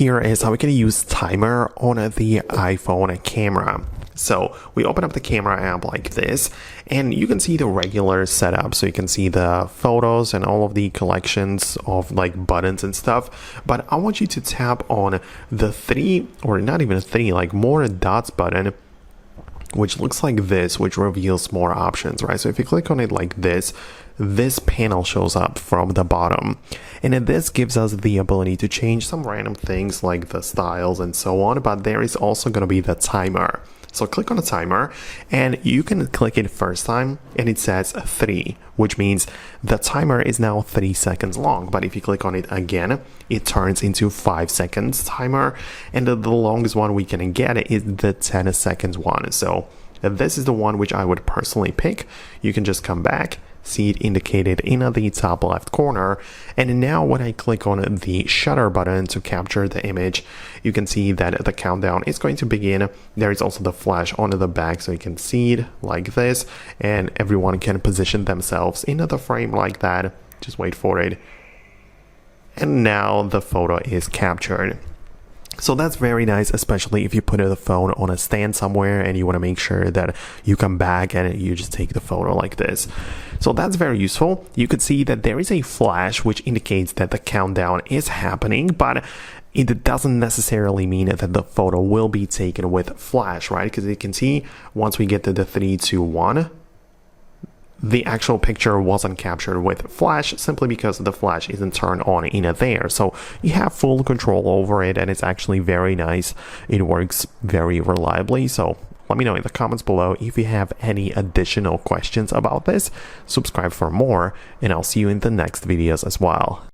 here is how we can use timer on the iPhone camera. So we open up the camera app like this, and you can see the regular setup. So you can see the photos and all of the collections of like buttons and stuff. But I want you to tap on the three, or not even three, like more dots button, which looks like this, which reveals more options, right? So if you click on it like this panel shows up from the bottom, and then this gives us the ability to change some random things like the styles and so on, but there is also going to be the timer. So click on the timer, and you can click it first time and it says 3, which means the timer is now 3 seconds long. But if you click on it again, it turns into 5 seconds timer, and the longest one we can get is the 10 seconds one. So this is the one which I would personally pick. You can just come back, see it indicated in the top left corner, and now when I click on the shutter button to capture the image, you can see that the countdown is going to begin. There is also the flash on the back, so you can see it like this, and everyone can position themselves in the frame like that. Just wait for it, and now the photo is captured. So that's very nice, especially if you put the phone on a stand somewhere and you want to make sure that you come back and you just take the photo like this. So that's very useful. You could see that there is a flash which indicates that the countdown is happening, but it doesn't necessarily mean that the photo will be taken with flash, right? Because you can see once we get to the 3, 2, 1, the actual picture wasn't captured with flash simply because the flash isn't turned on in there. So you have full control over it, and it's actually very nice. It works very reliably. So let me know in the comments below if you have any additional questions about this. Subscribe for more, and I'll see you in the next videos as well.